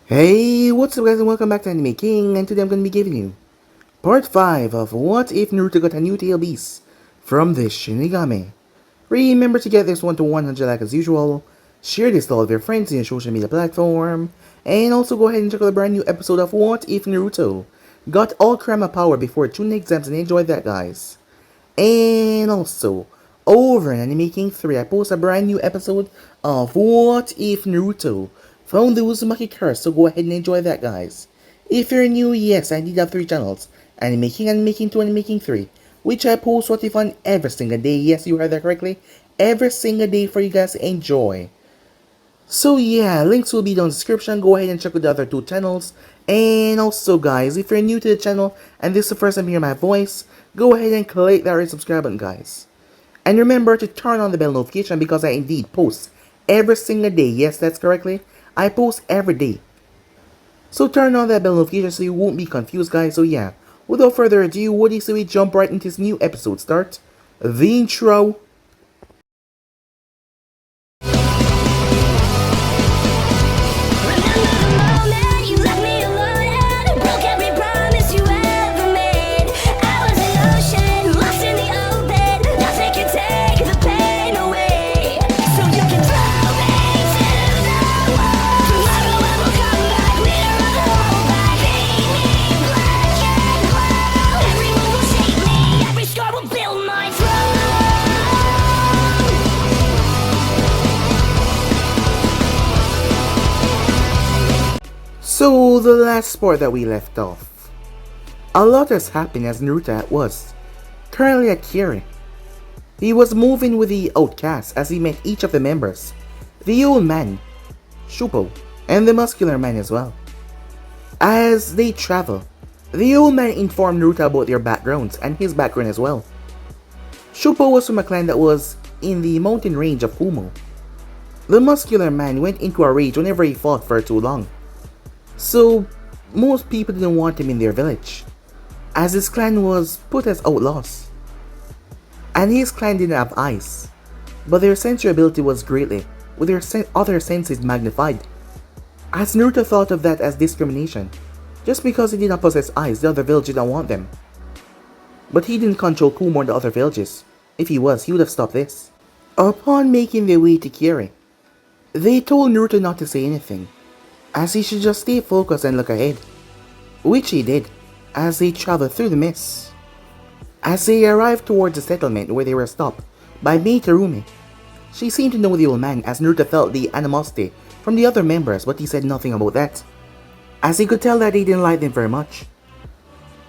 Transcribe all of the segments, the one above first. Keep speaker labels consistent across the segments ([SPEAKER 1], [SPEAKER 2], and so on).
[SPEAKER 1] Hey, what's up guys and welcome back to Anime King, and today I'm going to be giving you part 5 of What If Naruto Got a New Tail Beast from the Shinigami. Remember to get this one to 100 like as usual, share this to all of your friends in your social media platform, and also go ahead and check out the brand new episode of What If Naruto got all Krama power before Chunin exams, and enjoy that guys. And also, over in Anime King 3, I post a brand new episode of What If Naruto found the Uzumaki curse, so go ahead and enjoy that guys. If you're new, yes, I did have 3 channels, Anime King, Anime King 2, Anime King 3, which I post What If on every single day. Yes, you heard that correctly, every single day for you guys to enjoy. So yeah, links will be down in the description. Go ahead and check out the other 2 channels. And also guys, if you're new to the channel and this is the first time hearing my voice, go ahead and click that red subscribe button guys. And remember to turn on the bell notification because I indeed post every single day. Yes, that's correctly, I post every day. So turn on that bell notification so you won't be confused guys. So yeah, without further ado, what do you say we jump right into this new episode? Start the intro. So the last part that we left off, a lot has happened as Naruto was currently at Kiri. He was moving with the outcasts as he met each of the members, the old man, Shupo, and the muscular man as well. As they travel, the old man informed Naruto about their backgrounds and his background as well. Shupo was from a clan that was in the mountain range of Kumo. The muscular man went into a rage whenever he fought for too long. So, most people didn't want him in their village, as his clan was put as outlaws. And his clan didn't have eyes, but their sensory ability was greatly, with their other senses magnified. As Naruto thought of that as discrimination, just because he did not possess eyes, the other villages didn't want them. But he didn't control Kumo or the other villages. If he was, he would have stopped this. Upon making their way to Kiri, they told Naruto not to say anything, as he should just stay focused and look ahead, which he did as they traveled through the mist. As they arrived towards the settlement where they were stopped by Mito, she seemed to know the old man as Naruto felt the animosity from the other members, but he said nothing about that, as he could tell that they didn't like them very much.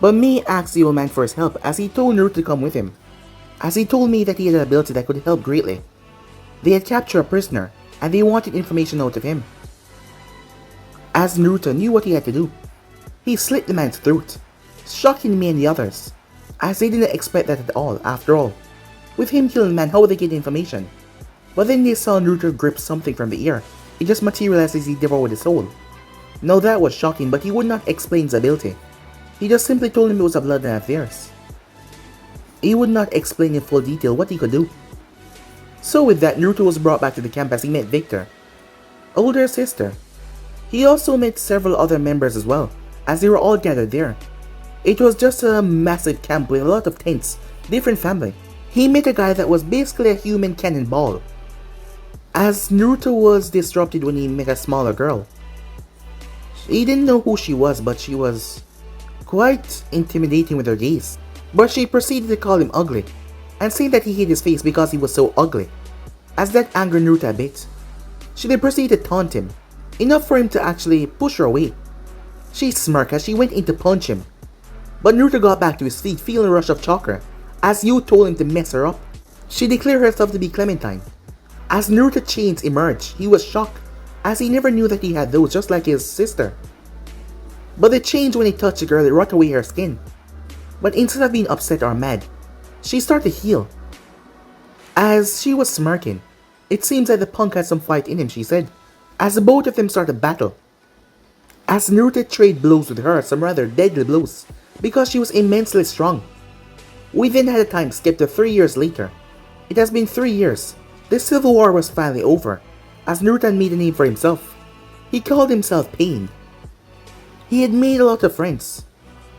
[SPEAKER 1] But Mei asked the old man for his help as he told Naruto to come with him, as he told me that he had an ability that could help greatly. They had captured a prisoner and they wanted information out of him. As Naruto knew what he had to do, he slit the man's throat, shocking me and the others, as they didn't expect that at all. After all, with him killing the man, how would they get information? But then they saw Naruto grip something from the ear. It just materialized as he devoured his soul. Now that was shocking, but he would not explain his ability. He just simply told him it was a bloodline of theirs. He would not explain in full detail what he could do. So with that, Naruto was brought back to the camp as he met Victor, older sister. He also met several other members as well, as they were all gathered there. It was just a massive camp with a lot of tents, different family. He met a guy that was basically a human cannonball, as Naruto was disrupted when he met a smaller girl. He didn't know who she was, but she was quite intimidating with her gaze. But she proceeded to call him ugly, and saying that he hid his face because he was so ugly, as that angered Naruto a bit. She then proceeded to taunt him, enough for him to actually push her away. She smirked as she went in to punch him, but Naruto got back to his feet feeling a rush of chakra, as Yu told him to mess her up. She declared herself to be Clementine. As Naruto chains emerged, he was shocked, as he never knew that he had those, just like his sister. But they changed when he touched the girl. It rot away her skin. But instead of being upset or mad, she started to heal. As she was smirking, it seems that the punk had some fight in him, she said, as the both of them started battle. As Naruto traded blows with her, some rather deadly blows, because she was immensely strong. We then had a time skip to 3 years later. It has been 3 years. The Civil War was finally over, as Naruto made a name for himself. He called himself Pain, He had made a lot of friends.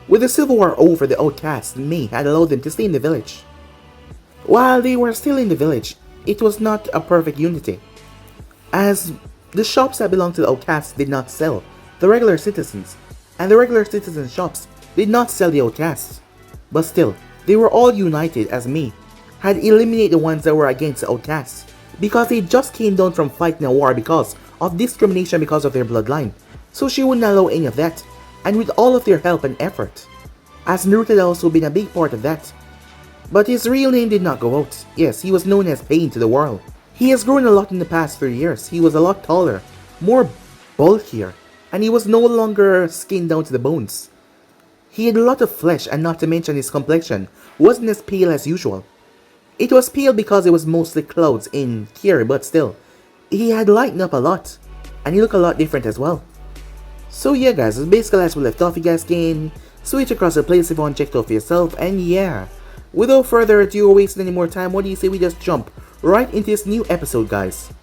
[SPEAKER 1] With the Civil War over, the outcasts and May had allowed them to stay in the village. While they were still in the village, it was not a perfect unity, as the shops that belonged to the outcasts did not sell the regular citizens, and the regular citizens' shops did not sell the outcasts. But still, they were all united as May had eliminated the ones that were against the outcasts, because they just came down from fighting a war because of discrimination because of their bloodline, so she wouldn't allow any of that, and with all of their help and effort, as Naruto had also been a big part of that. But his real name did not go out. Yes, he was known as Pain to the world. He has grown a lot in the past 3 years. He was a lot taller, more bulkier, and he was no longer skinned down to the bones. He had a lot of flesh, and not to mention his complexion wasn't as pale as usual. It was pale because it was mostly clouds in Kiri, but still, he had lightened up a lot, and he looked a lot different as well. So yeah guys, that's basically as we left off. You guys can switch across the playlist if you want to check it out for yourself, and yeah, without further ado or wasting any more time, what do you say we just jump right into this new episode, guys?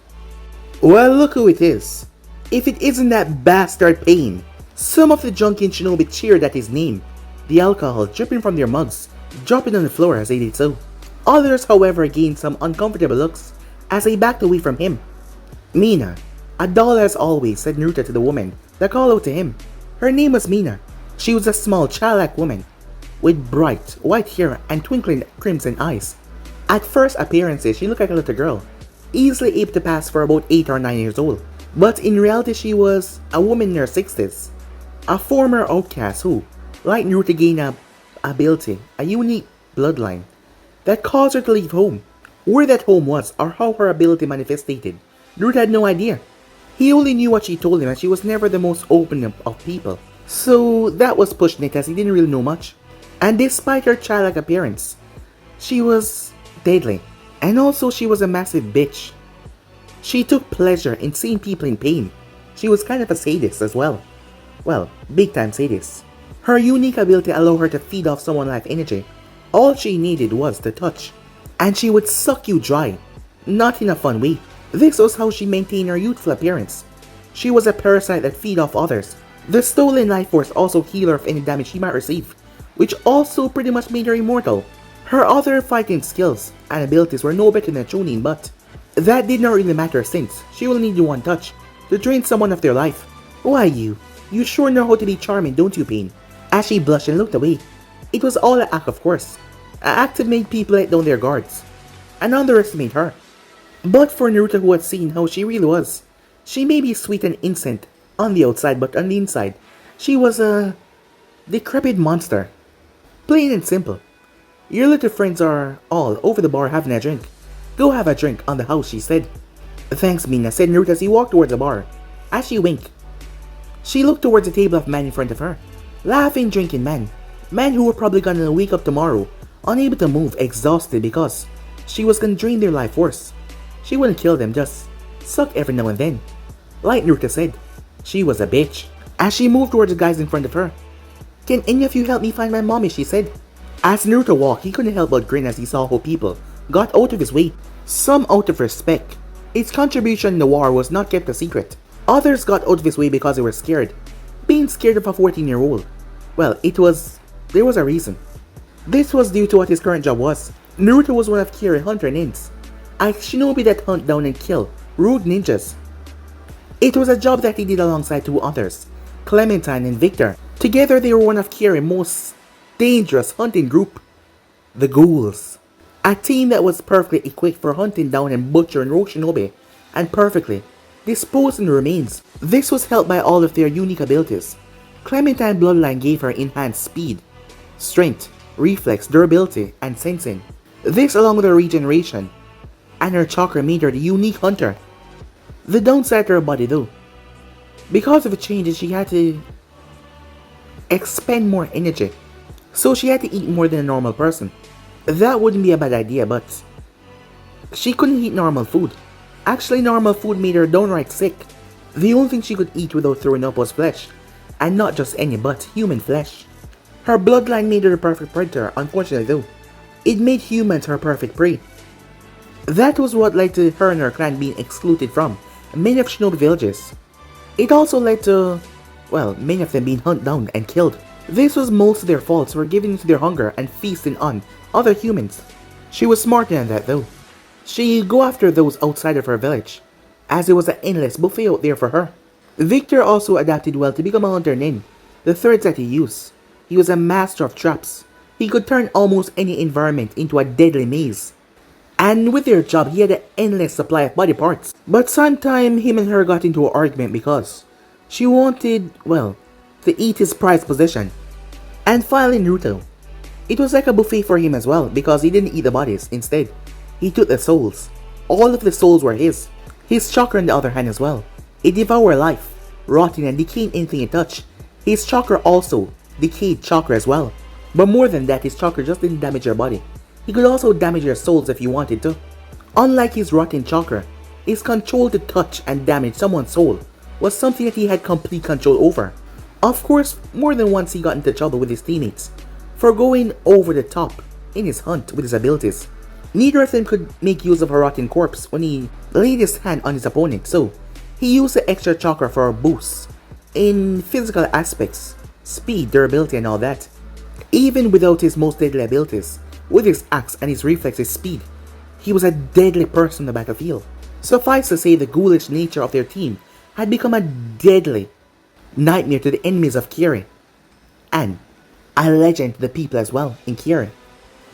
[SPEAKER 1] Well, look who it is. If it isn't that bastard Pain. Some of the Junkin Shinobi cheered at his name, the alcohol dripping from their mugs, dropping on the floor as they did so. Others, however, gained some uncomfortable looks as they backed away from him. Mina, a doll as always, said Naruto to the woman that called out to him. Her name was Mina. She was a small, childlike woman with bright white hair and twinkling crimson eyes. At first appearances, she looked like a little girl, easily able to pass for about 8 or 9 years old. But in reality, she was a woman in her 60s. A former outcast who, like Naruto, gained a ability, a unique bloodline, that caused her to leave home. Where that home was, or how her ability manifested, Naruto had no idea. He only knew what she told him, and she was never the most open of people. So that was pushing it, as he didn't really know much. And despite her childlike appearance, she was deadly. And also she was a massive bitch. She took pleasure in seeing people in pain. She was kind of a sadist as well. Well, big time sadist. Her unique ability allowed her to feed off someone's life energy. All she needed was to touch, and she would suck you dry. Not in a fun way. This was how she maintained her youthful appearance. She was a parasite that feed off others. The stolen life force also healed her of any damage she might receive, which also pretty much made her immortal. Her other fighting skills and abilities were no better than Chunin, but that did not really matter since she will need one touch to drain someone of their life. Why you sure know how to be charming, don't you, Pain? As she blushed and looked away. It was all an act, of course. An act to make people let down their guards and underestimate her. But for Naruto, who had seen how she really was, she may be sweet and innocent on the outside, but on the inside, she was a decrepit monster. Plain and simple. Your little friends are all over the bar having a drink. Go have a drink on the house, she said. Thanks, Mina, said Naruto as he walked towards the bar. As she winked, she looked towards the table of men in front of her. Laughing, drinking men. Men who were probably gonna wake up tomorrow, unable to move, exhausted because she was gonna drain their life force. She wouldn't kill them, just suck every now and then. Like Naruto said, she was a bitch. As she moved towards the guys in front of her. Can any of you help me find my mommy, she said. As Naruto walked, he couldn't help but grin as he saw how people got out of his way. Some out of respect. His contribution in the war was not kept a secret. Others got out of his way because they were scared. Being scared of a 14-year-old. Well, there was a reason. This was due to what his current job was. Naruto was one of Kiri's hunter ninjas, a shinobi that hunt down and kill rude ninjas. It was a job that he did alongside 2 others, Clementine and Victor. Together they were one of Kiri's most dangerous hunting group, the ghouls. A team that was perfectly equipped for hunting down and butchering rogue shinobi, and perfectly disposing the remains. This was helped by all of their unique abilities. Clementine bloodline gave her enhanced speed, strength, reflex, durability, and sensing. This along with her regeneration, and her chakra made her the unique hunter. The downside to her body though, because of the changes she had to expend more energy, so she had to eat more than a normal person. That wouldn't be a bad idea, but she couldn't eat normal food. Actually, normal food made her downright sick. The only thing she could eat without throwing up was flesh, and not just any but human flesh. Her bloodline made her the perfect predator, unfortunately though. It made humans her perfect prey. That was what led to her and her clan being excluded from many of Shinobi villages. It also led to well, many of them being hunted down and killed. This was most of their faults for giving into their hunger and feasting on other humans. She was smarter than that though. She'd go after those outside of her village, as there was an endless buffet out there for her. Victor also adapted well to become a hunter nin, the threads that he used. He was a master of traps. He could turn almost any environment into a deadly maze. And with their job, he had an endless supply of body parts. But sometime him and her got into an argument because she wanted, well, to eat his prized possession. And finally Naruto. It was like a buffet for him as well because he didn't eat the bodies. Instead, he took the souls. All of the souls were his. His chakra on the other hand as well. It devoured life, rotting and decaying anything it touched. His chakra also decayed chakra as well. But more than that, his chakra just didn't damage your body. He could also damage your souls if he wanted to. Unlike his rotten chakra, his control to touch and damage someone's soul was something that he had complete control over. Of course, more than once he got into trouble with his teammates for going over the top in his hunt with his abilities. Neither of them could make use of a rotten corpse when he laid his hand on his opponent, so he used the extra chakra for a boost in physical aspects, speed, durability and all that. Even without his most deadly abilities, with his axe and his reflexes speed, he was a deadly person on the battlefield. Suffice to say, the ghoulish nature of their team had become a deadly nightmare to the enemies of Kyuubi, and a legend to the people as well in Kyuubi.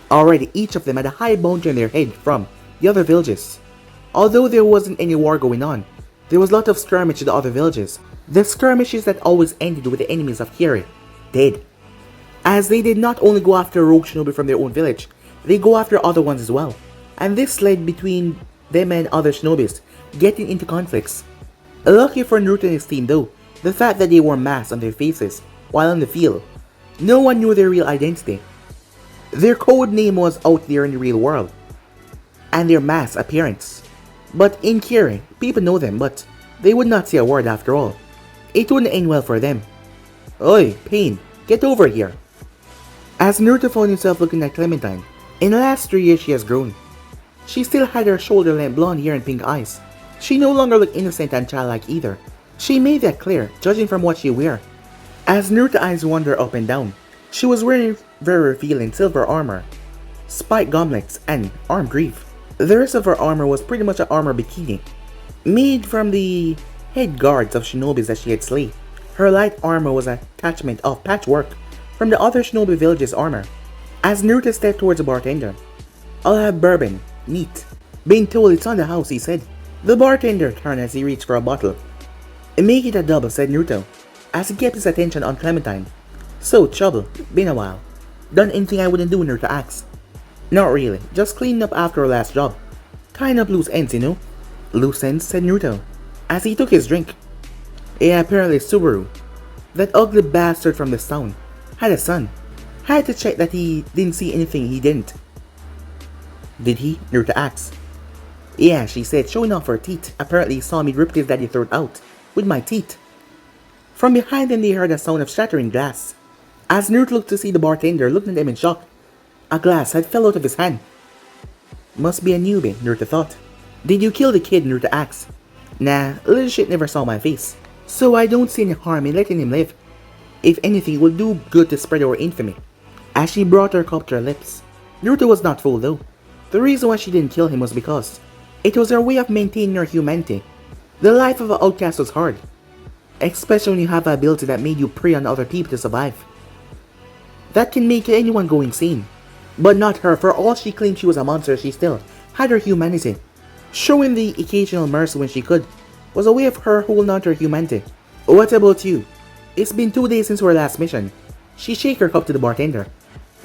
[SPEAKER 1] Already each of them had a high bounty on their head from the other villages. Although there wasn't any war going on, there was a lot of skirmish in the other villages. The skirmishes that always ended with the enemies of Kyuubi dead. As they did not only go after rogue shinobi from their own village, they go after other ones as well. And this led between them and other shinobis getting into conflicts. Lucky for Naruto and his team though, the fact that they wore masks on their faces while on the field. No one knew their real identity. Their code name was out there in the real world, and their mass appearance. But in Kyuubi, people know them, but they would not say a word after all. It wouldn't end well for them. Oi, Pain, get over here. As Naruto found himself looking at Clementine, in the last 3 years she has grown. She still had her shoulder-length blonde hair and pink eyes. She no longer looked innocent and childlike either. She made that clear, judging from what she wore. As Naruto's eyes wandered up and down, she was wearing very revealing silver armor, spiked gauntlets, and arm greave. The rest of her armor was pretty much an armor bikini, made from the head guards of shinobis that she had slain. Her light armor was an attachment of patchwork from the other shinobi village's armor. As Naruto stepped towards the bartender, "I'll have bourbon, neat." Being told it's on the house, he said. The bartender turned as he reached for a bottle. "Make it a double," said Naruto, as he kept his attention on Clementine. "So, trouble, been a while. Done anything I wouldn't do?" Naruto asked. "Not really, just cleaning up after our last job. Tying up loose ends, you know." "Loose ends?" said Naruto, as he took his drink. "Yeah, apparently Subaru, that ugly bastard from this town, had a son. Had to check that he didn't see anything he didn't." "Did he?" Naruto asked. "Yeah," she said, showing off her teeth. "Apparently he saw me rip his daddy throat out with my teeth." From behind them they heard a sound of shattering glass. As Naruto looked to see the bartender looking at them in shock, a glass had fell out of his hand. "Must be a newbie," Naruto thought. "Did you kill the kid?" Naruto asked. "Nah, little shit never saw my face, so I don't see any harm in letting him live. If anything, it will do good to spread our infamy." As she brought her cup to her lips, Naruto was not fooled though. The reason why she didn't kill him was because it was her way of maintaining her humanity. The life of an outcast was hard, especially when you have an ability that made you prey on other people to survive. That can make anyone go insane. But not her. For all she claimed she was a monster, she still had her humanity. Showing the occasional mercy when she could was a way of her holding on to her humanity. "What about you? It's been 2 days since our last mission." She shook her cup to the bartender.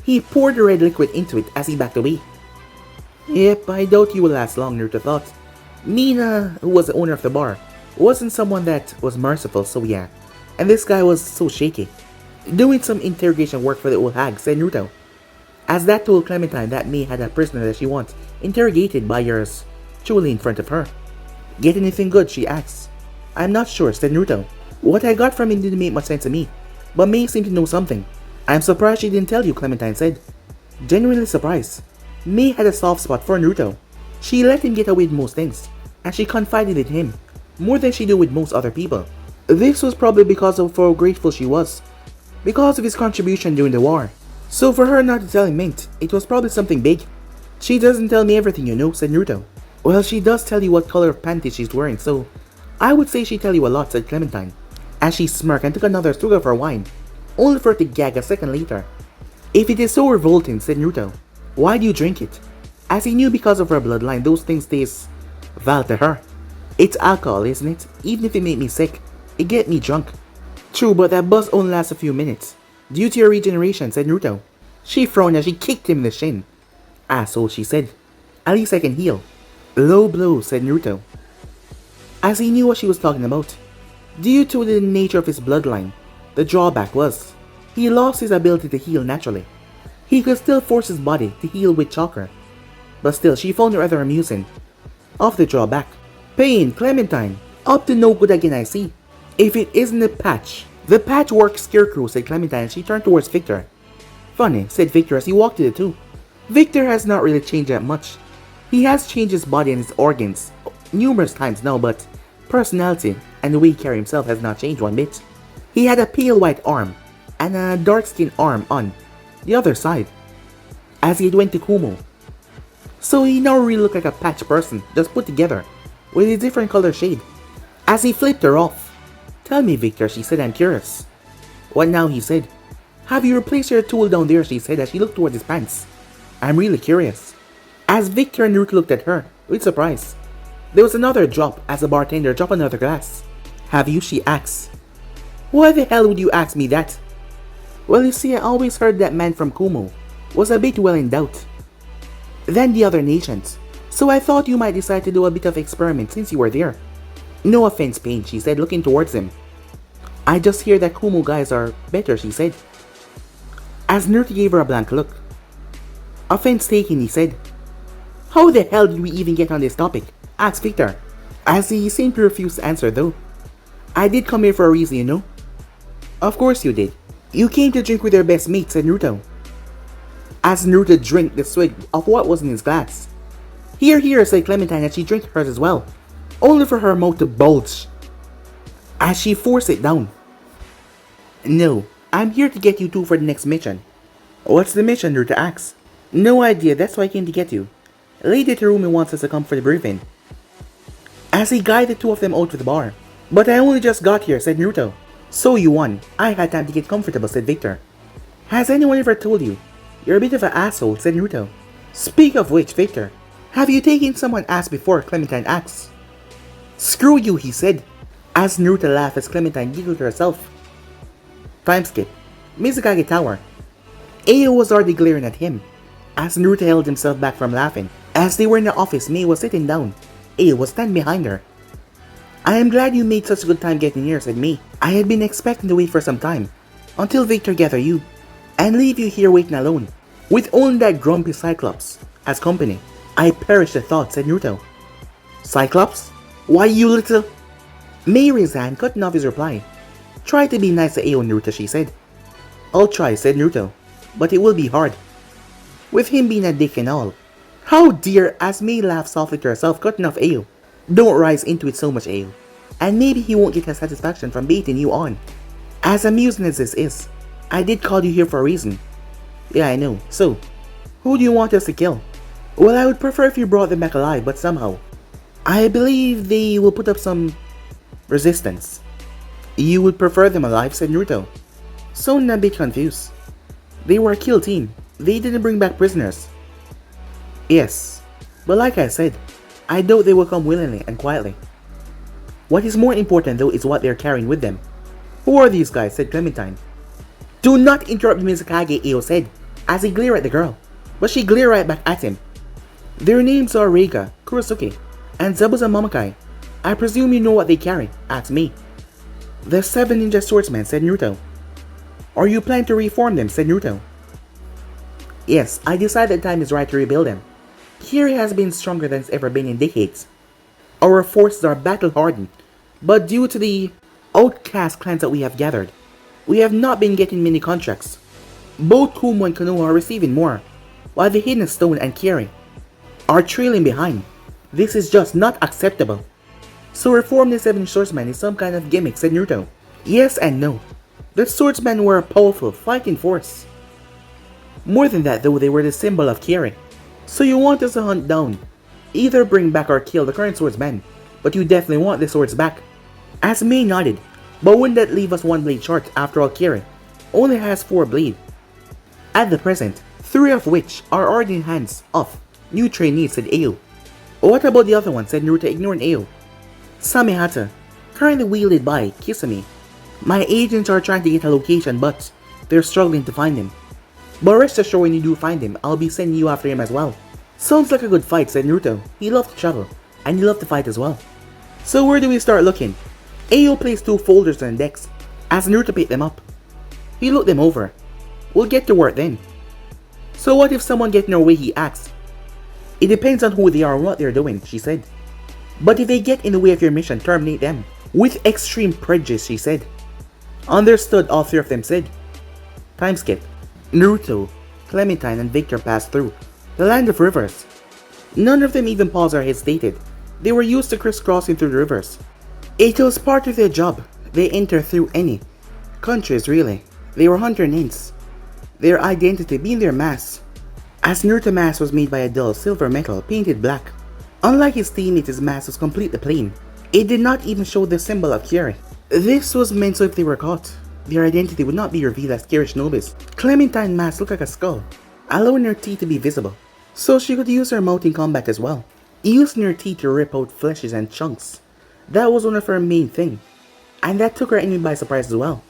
[SPEAKER 1] He poured the red liquid into it as he backed away. "Yep, I doubt you will last long," Naruto thought. Mina, who was the owner of the bar, wasn't someone that was merciful, so yeah. And this guy was so shaky. "Doing some interrogation work for the old hag," said Naruto, as that told Clementine that May had a prisoner that she wants interrogated by yours truly in front of her. "Get anything good?" she asked. "I'm not sure," said Naruto. "What I got from him didn't make much sense to me, but May seemed to know something." "I'm surprised she didn't tell you," Clementine said. Genuinely surprised. May had a soft spot for Naruto. She let him get away with most things, and she confided in him more than she did with most other people. This was probably because of how grateful she was, because of his contribution during the war. So for her not to tell him meant, it was probably something big. She doesn't tell me everything, you know, said Naruto. Well, she does tell you what color of panties she's wearing, so I would say she tell you a lot, said Clementine, as she smirked and took another swig of her wine, only for her to gag a second later. If it is so revolting, said Naruto, why do you drink it? As he knew because of her bloodline, those things taste vile to her. It's alcohol, isn't it? Even if it made me sick, it get me drunk. True, but that buzz only lasts a few minutes. Due to your regeneration, said Naruto. She frowned as she kicked him in the shin. Asshole, she said. At least I can heal. Low blow, said Naruto, as he knew what she was talking about. Due to the nature of his bloodline, the drawback was, he lost his ability to heal naturally. He could still force his body to heal with chakra, but still she found it rather amusing. Of the drawback, pain, Clementine, up to no good again I see. If it isn't a patch. The patchwork scarecrow, said Clementine as she turned towards Victor. Funny, said Victor as he walked to the two. Victor has not really changed that much. He has changed his body and his organs numerous times now, but personality and the way he carries himself has not changed one bit. He had a pale white arm and a dark skinned arm on the other side as he had went to Kumo. So he now really looked like a patch person just put together with a different color shade. As he flipped her off. Tell me, Victor, she said, I'm curious. What now, he said. Have you replaced your tool down there, she said as she looked towards his pants. I'm really curious. As Victor and Naruto looked at her, with surprise. There was another drop as the bartender dropped another glass. Have you, she asked. Why the hell would you ask me that? Well, you see, I always heard that man from Kumo was a bit well endowed than the other nations, so I thought you might decide to do a bit of experiment since you were there. No offense, Pain, she said, looking towards him. I just hear that Kumo guys are better, she said. As Naruto gave her a blank look. Offense taken, he said. How the hell did we even get on this topic? Asked Victor, as he seemed to refuse to answer though. I did come here for a reason, you know. Of course you did. You came to drink with your best mate, said Naruto. As Naruto drank the swig of what was in his glass. Here, here, said Clementine as she drank hers as well, only for her mouth to bulge as she forced it down. No, I'm here to get you two for the next mission. What's the mission, Naruto asked. No idea, that's why I came to get you. Lady Terumi wants us to come for the briefing. As he guided the two of them out to the bar. But I only just got here, said Naruto. So you won. I had time to get comfortable, said Victor. Has anyone ever told you you're a bit of an asshole, said Naruto. Speak of which, Victor, have you taken someone's ass before, Clementine asked. Screw you, he said, as Naruto laughed as Clementine giggled to herself. Time skip. Mizukage Tower. Ayo was already glaring at him, as Naruto held himself back from laughing. As they were in the office, Mei was sitting down. Ayo was standing behind her. I am glad you made such a good time getting here, said Mei. I had been expecting to wait for some time, until Victor gathered you, and leave you here waiting alone, with only that grumpy Cyclops as company. I perished at thought, said Naruto. Cyclops? Why, you little... Mei resigned, cutting off his reply. Try to be nice to Ayo, Naruto, she said. I'll try, said Naruto, but it will be hard, with him being a dick and all. How dear, as Mei laughed softly to herself, cutting off Ayo. Don't rise into it so much, Ayo, and maybe he won't get a satisfaction from baiting you on. As amusing as this is, I did call you here for a reason. Yeah, I know. So, who do you want us to kill? Well, I would prefer if you brought them back alive, but somehow, I believe they will put up some resistance. You would prefer them alive, said Naruto. Sounding a bit confused. They were a kill team. They didn't bring back prisoners. Yes, but like I said, I doubt they will come willingly and quietly. What is more important though is what they're carrying with them. Who are these guys, said Clementine. Do not interrupt Mizukage, Ayo said, as he glared at the girl, but she glared right back at him. Their names are Reiga, Kurosuke, and Zabuza Momokai. I presume you know what they carry, asked me. The 7 ninja swordsmen, said Naruto. Are you planning to reform them, said Naruto. Yes, I decided the time is right to rebuild them. Kiri has been stronger than it's ever been in decades. Our forces are battle-hardened, but due to the outcast clans that we have gathered, we have not been getting many contracts. Both Kumo and Konoha are receiving more, while the Hidden Stone and Kiri are trailing behind. This is just not acceptable. So reform the 7 swordsman is some kind of gimmick, said Naruto. Yes and no. The swordsmen were a powerful fighting force. More than that though, they were the symbol of Kyuubi. So you want us to hunt down, either bring back or kill the current swordsman, but you definitely want the swords back. As May nodded, but wouldn't that leave us 1 blade short? After all, Kyuubi only has 4 blade. At the present, 3 of which are already in hands of new trainees, said Ayo. What about the other one, said Naruto, ignoring Ayo. Samehata, currently wielded by Kisame. My agents are trying to get a location, but they're struggling to find him. But rest assured, when you do find him, I'll be sending you after him as well. Sounds like a good fight, said Naruto. He loved to travel, and he loved to fight as well. So where do we start looking? Ayo placed 2 folders on the decks, as Naruto picked them up. He looked them over. We'll get to work then. So what if someone gets in our way, he asked. It depends on who they are and what they're doing, she said. But if they get in the way of your mission, terminate them. With extreme prejudice, she said. Understood, all 3 of them said. Time skip. Naruto, Clementine, and Victor passed through the land of rivers. None of them even paused or hesitated. They were used to crisscrossing through the rivers. It was part of their job. They entered through any countries, really. They were hunter ninjas. Their identity being their mask. As Naruto's mask was made by a dull silver metal painted black. Unlike his teammates, his mask was completely plain. It did not even show the symbol of Kyuubi. This was meant so if they were caught, their identity would not be revealed as Kyuubi Shinobis. Clementine's mask looked like a skull, allowing her teeth to be visible, so she could use her mouth in combat as well, using her teeth to rip out fleshes and chunks. That was one of her main things, and that took her enemy by surprise as well.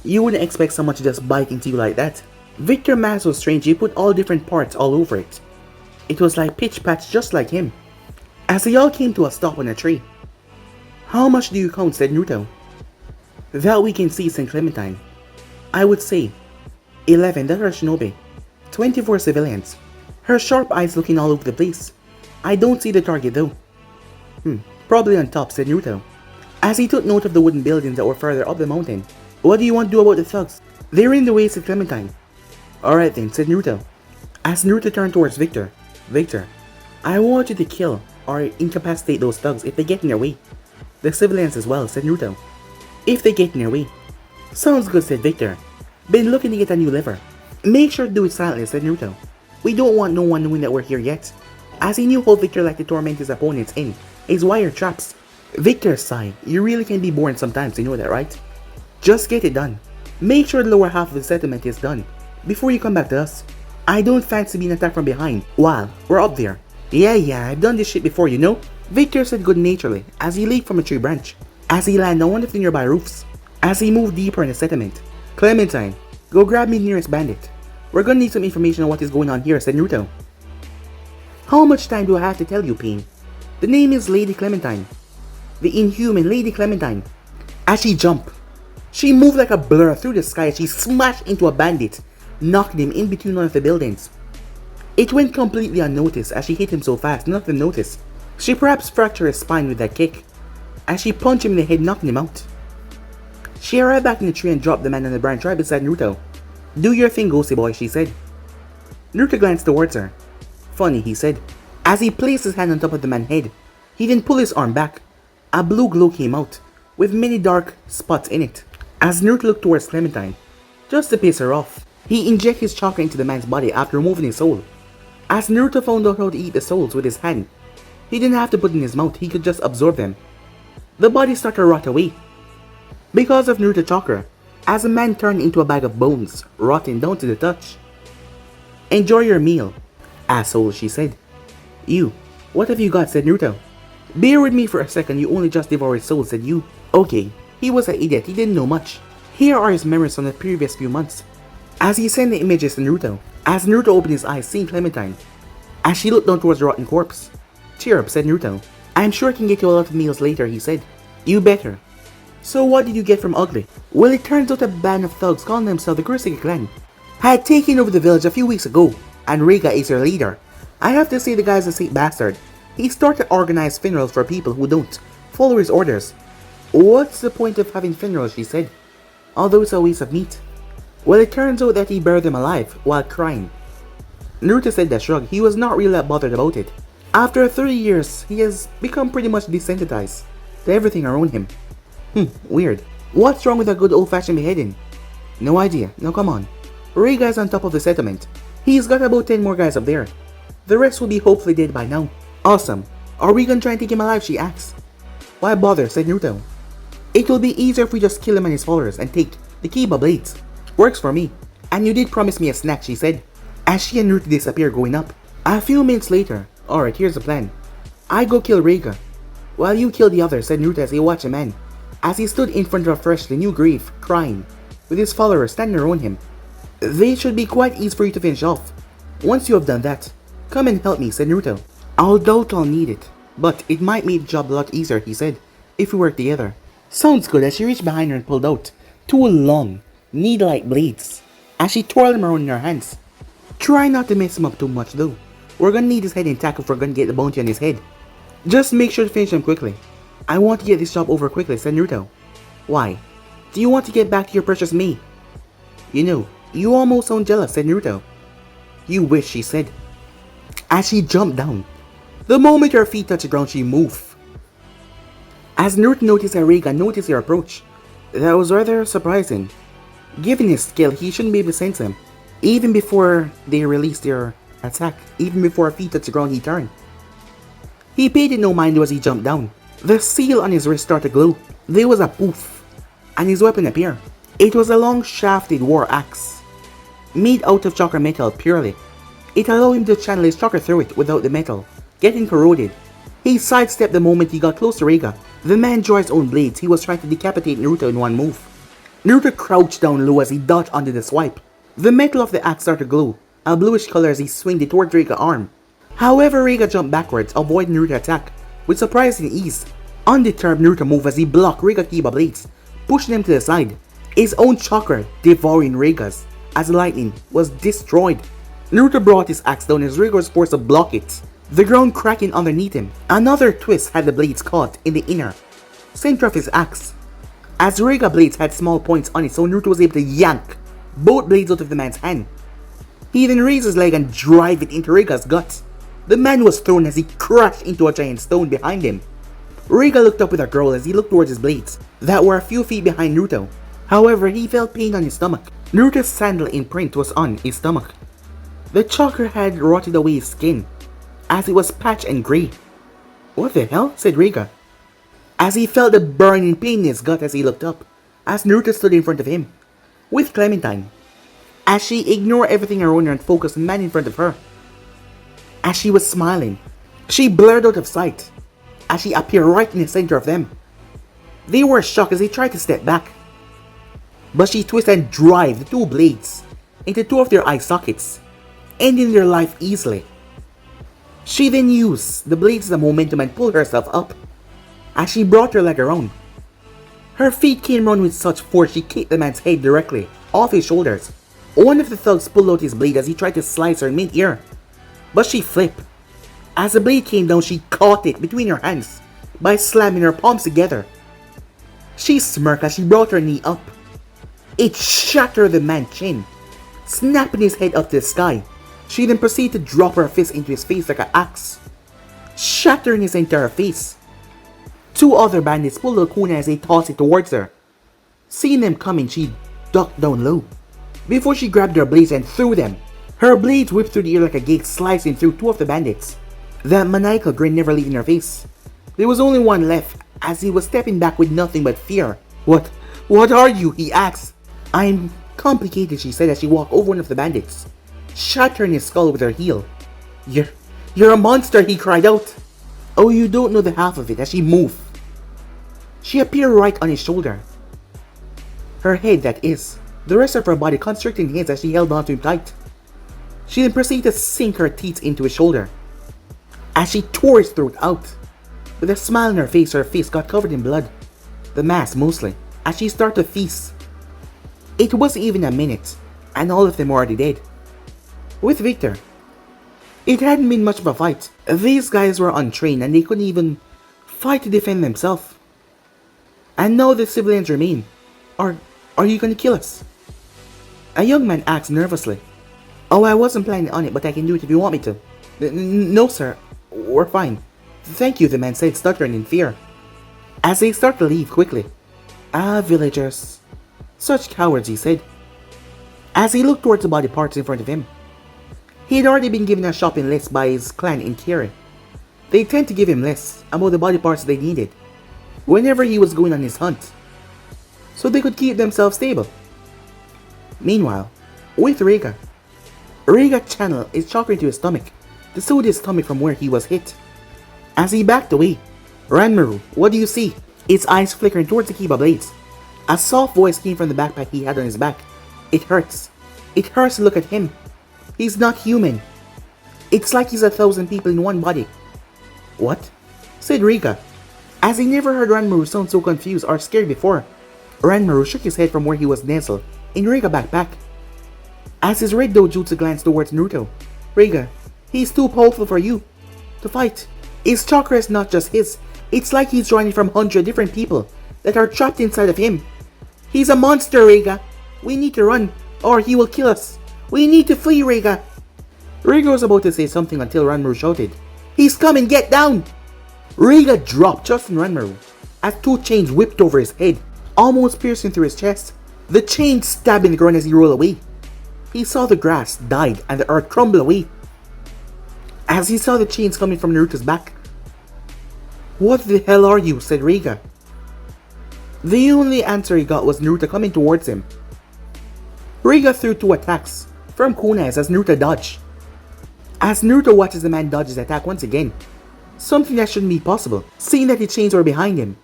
[SPEAKER 1] You wouldn't expect someone to just bite into you like that. Victor's mask was strange. He put all different parts all over it. It was like pitch patch, just like him. As they all came to a stop on a tree. How much do you count, said Naruto. That we can see, said Clementine. I would say 11 that are shinobi, 24 civilians. Her sharp eyes looking all over the place. I don't see the target though. Probably on top, said Naruto. As he took note of the wooden buildings that were further up the mountain. What do you want to do about the thugs? They're in the way, said Clementine. Alright then, said Naruto. As Naruto turned towards Victor. Victor, I want you to kill or incapacitate those thugs if they get in your way. The civilians as well, said Naruto. If they get in your way. Sounds good, said Victor. Been looking to get a new liver. Make sure to do it silently, said Naruto. We don't want no one knowing that we're here yet. As he knew how Victor liked to torment his opponents in his wire traps. Victor sighed. You really can be boring sometimes, you know that, right? Just get it done. Make sure the lower half of the settlement is done before you come back to us. I don't fancy being attacked from behind while we're up there. Yeah, I've done this shit before, you know? Victor said good-naturedly as he leaped from a tree branch, as he landed on one of the nearby roofs, as he moved deeper in the settlement. Clementine, go grab me the nearest bandit. We're gonna need some information on what is going on here, said Naruto. How much time do I have to tell you, Pain? The name is Lady Clementine. The inhuman Lady Clementine. As she jumped, she moved like a blur through the sky as she smashed into a bandit, knocking him in between one of the buildings. It went completely unnoticed as she hit him so fast, none of them noticed. She perhaps fractured his spine with that kick, as she punched him in the head, knocking him out. She arrived back in the tree and dropped the man on the branch right beside Naruto. Do your thing, ghosty boy, she said. Naruto glanced towards her. Funny, he said, as he placed his hand on top of the man's head. He then pulled his arm back. A blue glow came out, with many dark spots in it. As Naruto looked towards Clementine, just to piss her off, he injected his chakra into the man's body after removing his soul. As Naruto found out how to eat the souls with his hand, he didn't have to put in his mouth, he could just absorb them. The body started to rot away. Because of Naruto chakra, as the man turned into a bag of bones, rotting down to the touch. Enjoy your meal, asshole, she said. You, what have you got, said Naruto. Bear with me for a second, you only just devoured soul, said you. Okay, he was an idiot, he didn't know much. Here are his memories from the previous few months. As he sent the images to Naruto, as Naruto opened his eyes, seeing Clementine, as she looked down towards the rotten corpse. Cheer up, said Naruto. I'm sure I can get you a lot of meals later, he said. You better. So what did you get from Ugly? Well, it turns out a band of thugs calling themselves the Kurosaki clan had taken over the village a few weeks ago, and Reiga is their leader. I have to say the guy's a sick bastard. He started to organize funerals for people who don't follow his orders. What's the point of having funerals, she said, although it's a waste of meat. Well, it turns out that he buried them alive while crying. Naruto said that shrug. He was not really that bothered about it. After 3 years, he has become pretty much desensitized to everything around him. Weird. What's wrong with a good old-fashioned beheading? No idea. Now come on. Reiga's on top of the settlement. He's got about 10 more guys up there. The rest will be hopefully dead by now. Awesome. Are we gonna try and take him alive, she asks. Why bother, said Naruto. It will be easier if we just kill him and his followers and take the Kiba blades. Works for me. And you did promise me a snack, she said, as she and Naruto disappear going up. A few minutes later, alright, here's the plan. I go kill Reiga, while you kill the others, said Naruto as he watched a man, as he stood in front of a freshly new grave, crying, with his followers standing around him. They should be quite easy for you to finish off. Once you have done that, come and help me, said Naruto. I'll doubt I'll need it, but it might make the job a lot easier, he said, if we work together. Sounds good, as she reached behind her and pulled out 2 long, needle-like blades, as she twirled them around in her hands. Try not to mess him up too much though. We're gonna need his head intact if we're gonna get the bounty on his head. Just make sure to finish him quickly. I want to get this job over quickly, said Naruto. Why? Do you want to get back to your precious me? You know, you almost sound jealous, said Naruto. You wish, she said, as she jumped down. The moment her feet touched the ground, she moved. As Naruto noticed that Reiga noticed their approach, that was rather surprising. Given his skill, he shouldn't be able to sense him. Even before they released their attack, even before her feet touched the ground, he turned. He paid it no mind as he jumped down. The seal on his wrist started to glow. There was a poof, and his weapon appeared. It was a long shafted war axe, made out of chakra metal purely. It allowed him to channel his chakra through it without the metal getting corroded. He sidestepped the moment he got close to Reiga. The man drew his own blades. He was trying to decapitate Naruto in one move. Naruto crouched down low as he dodged under the swipe. The metal of the axe started to glow, a bluish color as he swung it towards Reiga's arm. However, Reiga jumped backwards, avoiding Naruto's attack with surprising ease. Undeterred, Naruto moved as he blocked Reiga's Kiba blades, pushing them to the side, his own chakra devouring Reiga's as lightning was destroyed. Naruto brought his axe down as Reiga was forced to block it, the ground cracking underneath him. Another twist had the blades caught in the inner center of his axe. As Reiga blades had small points on it, so Naruto was able to yank both blades out of the man's hand. He then raised his leg and drive it into Reiga's gut. The man was thrown as he crashed into a giant stone behind him. Reiga looked up with a growl as he looked towards his blades that were a few feet behind Naruto. However, he felt pain on his stomach. Naruto's sandal imprint was on his stomach. The chakra had rotted away his skin, as it was patched and grey. What the hell? Said Reiga, as he felt the burning pain in his gut as he looked up, as Naruto stood in front of him, with Clementine, as she ignored everything around her and focused on the man in front of her. As she was smiling, she blurred out of sight, as she appeared right in the center of them. They were shocked as they tried to step back, but she twisted and drove the 2 blades into 2 of their eye sockets, ending their life easily. She then used the blades as a momentum and pulled herself up, as she brought her leg around. Her feet came round with such force she kicked the man's head directly off his shoulders. One of the thugs pulled out his blade as he tried to slice her mid-ear, but she flipped. As the blade came down, she caught it between her hands by slamming her palms together. She smirked as she brought her knee up. It shattered the man's chin, snapping his head up to the sky. She then proceeded to drop her fist into his face like an axe, shattering his entire face. 2 other bandits pulled the kuna as they tossed it towards her. Seeing them coming, she ducked down low before she grabbed her blades and threw them. Her blades whipped through the air like a gate, slicing through 2 of the bandits, that maniacal grin never leaving her face. There was only one left, as he was stepping back with nothing but fear. What are you? He asked. I'm complicated, she said as she walked over one of the bandits, shattering his skull with her heel. You're a monster, he cried out. Oh, you don't know the half of it. As she moved, she appeared right on his shoulder. Her head, that is. The rest of her body constricting his as she held onto him tight. She then proceeded to sink her teeth into his shoulder, as she tore his throat out. With a smile on her face got covered in blood. The mask mostly, as she started to feast. It wasn't even a minute, and all of them were already dead. With Victor, it hadn't been much of a fight. These guys were untrained and they couldn't even fight to defend themselves. And now the civilians remain. Are you gonna kill us? A young man asked nervously. Oh, I wasn't planning on it, but I can do it if you want me to. No, sir. We're fine. Thank you, the man said, stuttering in fear. as they start to leave quickly. Ah, villagers. Such cowards, he said, as he looked towards the body parts in front of him. He had already been given a shopping list by his clan in Kiri. They tend to give him lists about the body parts they needed whenever he was going on his hunt, so they could keep themselves stable. Meanwhile, with Reiga channeled his chakra into his stomach to soothe his stomach from where he was hit. As he backed away, Ranmaru, what do you see? Its eyes flickering towards the Kiba blades. A soft voice came from the backpack he had on his back. It hurts. It hurts to look at him. He's not human. It's like he's 1,000 people in one body. What? Said Reiga. As he never heard Ranmaru sound so confused or scared before, Ranmaru shook his head from where he was nestled in Reiga's backpack. As his red dojutsu glanced towards Naruto, Reiga, he's too powerful for you to fight. His chakra is not just his. It's like he's drawing from 100 different people that are trapped inside of him. He's a monster, Reiga. We need to run, or he will kill us. We need to flee, Reiga. Reiga was about to say something until Ranmaru shouted, He's coming, get down! Reiga dropped just in Ranmaru as two chains whipped over his head, almost piercing through his chest. The chains stabbing the ground as he rolled away. He saw the grass died and the earth crumble away as he saw the chains coming from Naruto's back. What the hell are you? Said Reiga. The only answer he got was Naruto coming towards him. Reiga threw 2 attacks from Konoha as Naruto dodged. As Naruto watches the man dodge his attack once again, something that shouldn't be possible, seeing that the chains were behind him.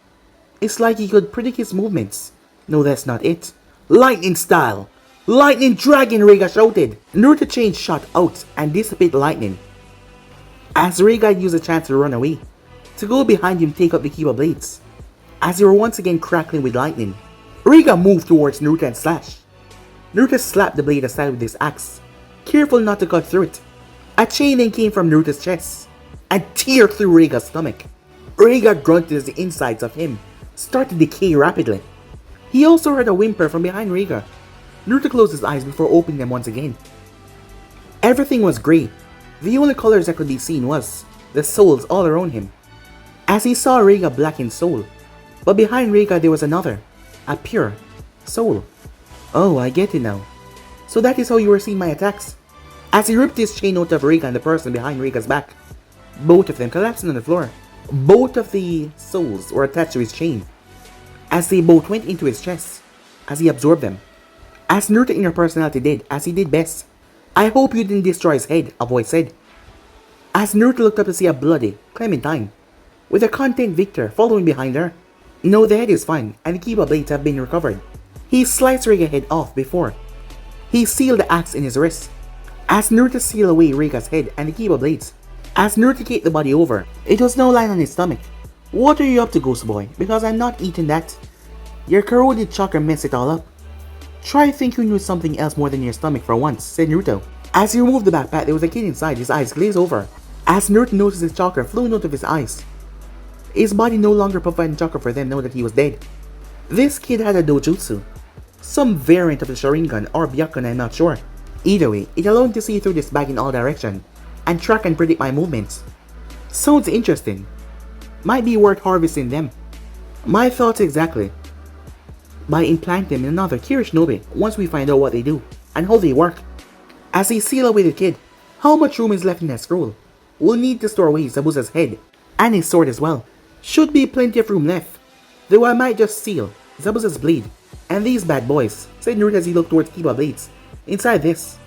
[SPEAKER 1] It's like he could predict his movements. No, that's not it. Lightning style! Lightning dragon, Reiga shouted. Naruto chain shot out and dissipated lightning. As Reiga used a chance to run away, to go behind him take up the Kiba blades. As they were once again crackling with lightning, Reiga moved towards Naruto and slashed. Naruto slapped the blade aside with his axe, careful not to cut through it. A chain then came from Naruto's chest and tear through Reiga's stomach. Reiga grunted as the insides of him started to decay rapidly. He also heard a whimper from behind Reiga. Naruto closed his eyes before opening them once again. Everything was grey. The only colors that could be seen was the souls all around him. As he saw Reiga blackened soul, but behind Reiga there was another, a pure soul. Oh, I get it now. So that is how you were seeing my attacks. As he ripped his chain out of Reiga and the person behind Reiga's back, both of them collapsing on the floor. Both of the souls were attached to his chain, as they both went into his chest, as he absorbed them. As Naruto inner personality did, as he did best. I hope you didn't destroy his head, a voice said. As Naruto looked up to see a bloody Clementine, with a content Victor following behind her. No, the head is fine, and the Kiba blades have been recovered. He sliced Reiga's head off before he sealed the axe in his wrist. As Naruto sealed away Reiga's head and the Kiba blades, as Naruto kicked the body over, it was now lying on his stomach. What are you up to, Ghost Boy? Because I'm not eating that. Your corroded chakra messed it all up. Try thinking with something else more than your stomach for once, said Naruto. As he removed the backpack, there was a kid inside, his eyes glazed over. As Naruto noticed his chakra flowing out of his eyes. His body no longer provided chakra for them now that he was dead. This kid had a dojutsu. Some variant of the Sharingan or Byakugan, I'm not sure. Either way, it allowed him to see through this bag in all directions and track and predict my movements. Sounds interesting. Might be worth harvesting them. My thoughts exactly. By implanting them in another Kirishinobi once we find out what they do and how they work. As he sealed away the kid, how much room is left in that scroll? We'll need to store away Zabuza's head and his sword as well. Should be plenty of room left, though I might just seal Zabuza's blade and these bad boys, said Naruto as he looked towards Kiba blades. Inside this,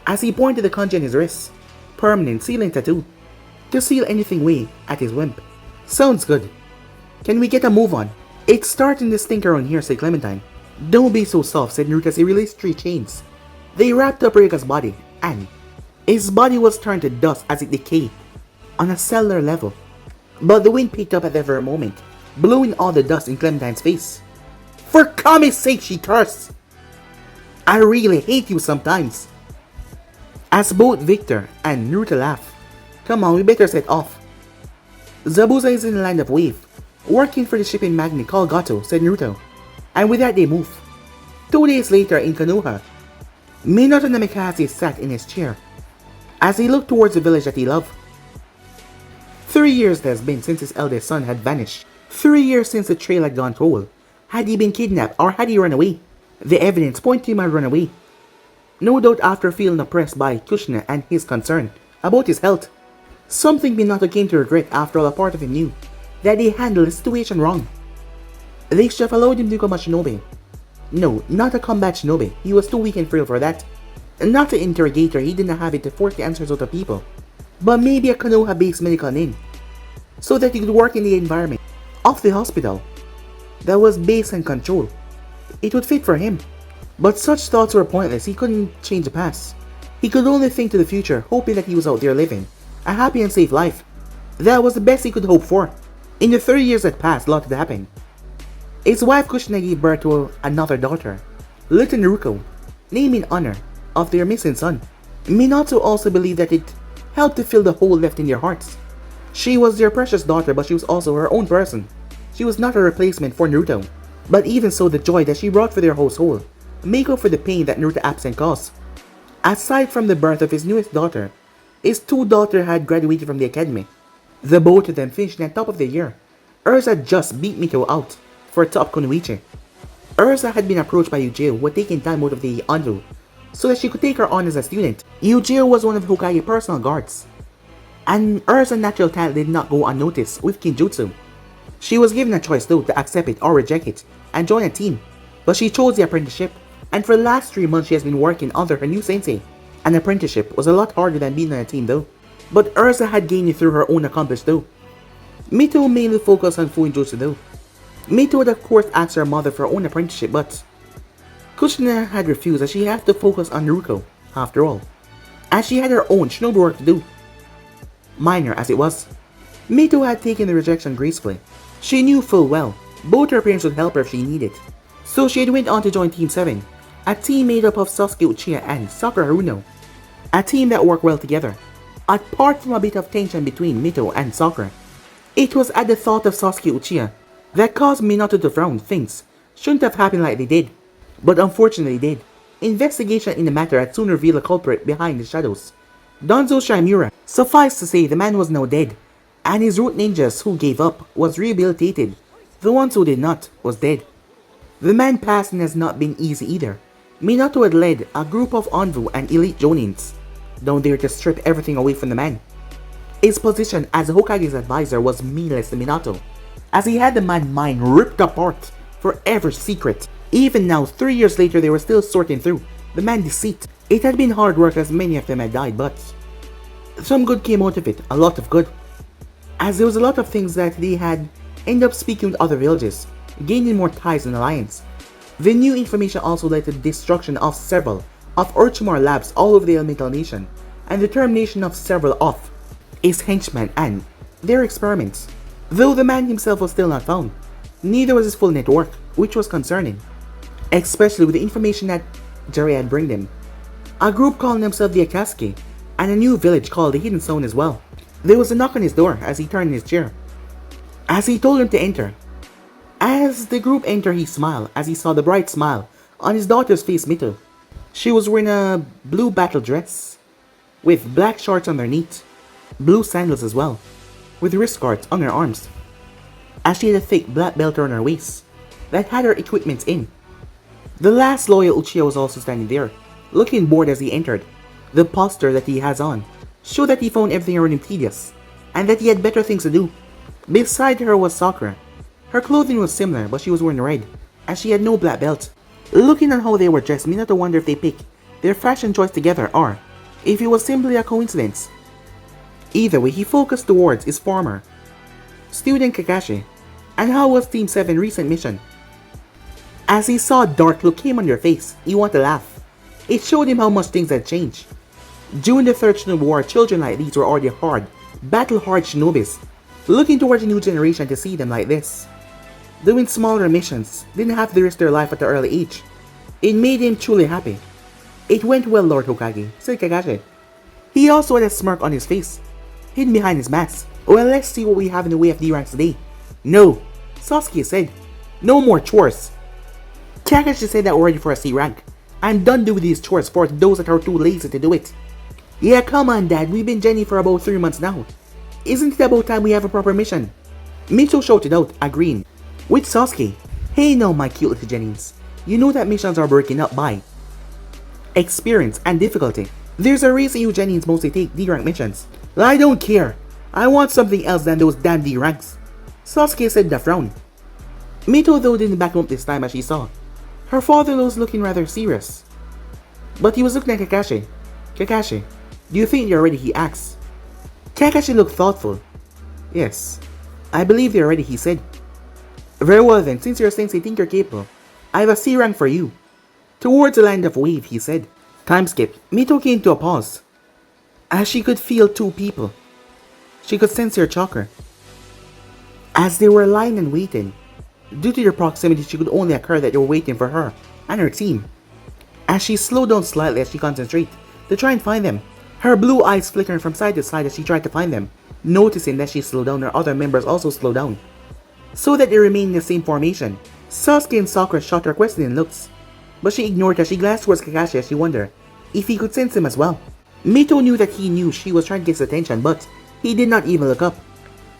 [SPEAKER 1] as he pointed the kanji on his wrist, permanent sealing tattoo, to seal anything way at his whim. Sounds good. Can we get a move on? It's starting to stink around here, said Clementine. Don't be so soft, said Naruto as he released 3 chains. They wrapped up Reiga's body, and his body was turned to dust as it decayed on a cellular level. But the wind picked up at that very moment, blowing all the dust in Clementine's face. For Kami's sake, she cursed. I really hate you sometimes. As both Victor and Naruto laughed. Come on, we better set off. Zabuza is in the line of wave, working for the shipping magnate called Gato, said Naruto. And with that they moved. 2 days later in Konoha, Minato Namikaze sat in his chair as he looked towards the village that he loved. 3 years it has been since his eldest son had vanished. 3 years since the trail had gone cold. Had he been kidnapped or had he run away? The evidence pointed to him had run away. No doubt after feeling oppressed by Kushina and his concern about his health. Something Minato came to regret after all a part of him knew that he handled the situation wrong. They should have allowed him to become a shinobi. No, not a combat shinobi. He was too weak and frail for that. Not an interrogator, he didn't have it to force the answers out of people. But maybe a Konoha-based medical nin, so that he could work in the environment of the hospital that was based on control. It would fit for him. But such thoughts were pointless. He couldn't change the past. He could only think to the future, hoping that he was out there living a happy and safe life. That was the best he could hope for. In the 30 years that passed, a lot had happened. His wife Kushina gave birth to another daughter, little Naruto, named in honor of their missing son. Minato also believed that it helped to fill the hole left in their hearts. She was their precious daughter, but she was also her own person. She was not a replacement for Naruto. But even so, the joy that she brought for their household make up for the pain that Naruto's absence caused. Aside from the birth of his newest daughter, his two daughters had graduated from the academy. The both of them finished at the top of the year. Erza just beat Mito out for top Konoichi. Erza had been approached by Yujiro, who had taken time out of the Andu so that she could take her on as a student. Yujiro was one of Hokage's personal guards, and Erza's natural talent did not go unnoticed with Kinjutsu. She was given a choice though to accept it or reject it and join a team, but she chose the apprenticeship, and for the last 3 months she has been working under her new sensei. An apprenticeship was a lot harder than being on a team though, but Erza had gained it through her own accomplishments though. Mito mainly focused on Fuinjutsu though. Mito would of course ask her mother for her own apprenticeship, but Kushina had refused as she had to focus on Naruto after all, as she had her own shinobi work to do, minor as it was. Mito had taken the rejection gracefully. She knew full well both her parents would help her if she needed, so she had went on to join Team 7, a team made up of Sasuke Uchiha and Sakura Haruno, a team that worked well together. Apart from a bit of tension between Mito and Sakura, it was at the thought of Sasuke Uchiha that caused Minato to frown. Things shouldn't have happened like they did, but unfortunately did. Investigation in the matter had soon revealed a culprit behind the shadows, Danzo Shimura. Suffice to say, the man was now dead, and his root ninjas who gave up was rehabilitated. The ones who did not was dead. The man passing has not been easy either. Minato had led a group of Anvu and elite Jonins down there to strip everything away from the man. His position as Hokage's advisor was meaningless to Minato, as he had the man's mind ripped apart for every secret. Even now, 3 years later, they were still sorting through the man's deceit. It had been hard work as many of them had died, but some good came out of it, a lot of good. As there was a lot of things that they had ended up speaking with other villages, gaining more ties and alliance. The new information also led to the destruction of several of Orochimaru labs all over the elemental nation, and the termination of several of his henchmen and their experiments. Though the man himself was still not found, neither was his full network, which was concerning, especially with the information that Jerry had bring them. A group calling themselves the Akatsuki, and a new village called the Hidden Zone as well. There was a knock on his door as he turned in his chair, as he told him to enter. As the group entered, he smiled as he saw the bright smile on his daughter's face, Mito. She was wearing a blue battle dress with black shorts underneath, blue sandals as well, with wrist guards on her arms, as she had a thick black belt around her waist that had her equipment in. The last loyal Uchiha was also standing there, looking bored as he entered. The posture that he has on showed that he found everything around him tedious, and that he had better things to do. Beside her was Sakura. Her clothing was similar, but she was wearing red, as she had no black belt. Looking at how they were dressed, Minato wondered if they picked their fashion choice together or if it was simply a coincidence. Either way, he focused towards his former student Kakashi, and how was Team 7's recent mission. As he saw a dark look came on their face, he wanted to laugh. It showed him how much things had changed. During the Third Shinobi War, children like these were already battle-hard shinobis, looking towards a new generation to see them like this, doing smaller missions, didn't have to risk their life at an early age. It made him truly happy. It went well, Lord Hokage, said Kakashi. He also had a smirk on his face, hidden behind his mask. Well, let's see what we have in the way of D-ranks today. No, Sasuke said. No more chores. Kakashi said that we're ready for a C rank. I'm done doing these chores for those that are too lazy to do it. Yeah, come on, Dad, we've been Jenny for about 3 months now. Isn't it about time we have a proper mission? Mito shouted out, agreeing with Sasuke. Hey now my cute little Jennings, you know that missions are broken up by experience and difficulty. There's a reason you Jennings mostly take D rank missions. I don't care. I want something else than those damn D ranks. Sasuke said with a frown. Mito though didn't back up this time as she saw. Her father was looking rather serious. But he was looking at Kakashi. Kakashi, do you think you're ready? He asked. Kakashi looked thoughtful. Yes, I believe they're ready, he said. Very well then, since your sensei think you're capable, I have a C rank for you. Towards the land of wave, he said. Time skip. Mito came to a pause. As she could feel two people. She could sense their chakra. As they were lying and waiting, due to their proximity, she could only occur that they were waiting for her and her team. As she slowed down slightly as she concentrated to try and find them, her blue eyes flickering from side to side as she tried to find them. Noticing that she slowed down, her other members also slowed down, so that they remained in the same formation. Sasuke and Sakura shot her questioning looks, but she ignored as she glanced towards Kakashi as she wondered if he could sense him as well. Mito knew that he knew she was trying to get his attention, but he did not even look up,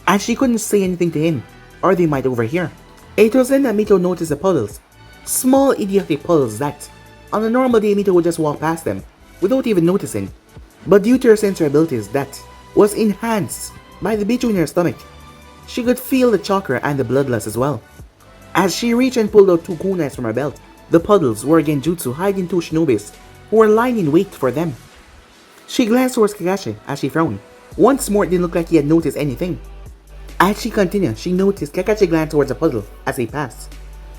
[SPEAKER 1] as she couldn't say anything to him, or they might overhear. It was then that Mito noticed the puddles. Small idiotic puddles that, on a normal day, Mito would just walk past them, without even noticing. But due to her sensory abilities that was enhanced by the beach in her stomach, she could feel the chakra and the bloodlust as well. As she reached and pulled out two kunais from her belt, the puddles were genjutsu hiding two shinobis who were lying in wait for them. She glanced towards Kakashi as she frowned. Once more, it didn't look like he had noticed anything. As she continued, she noticed Kakashi glance towards the puddle as they passed.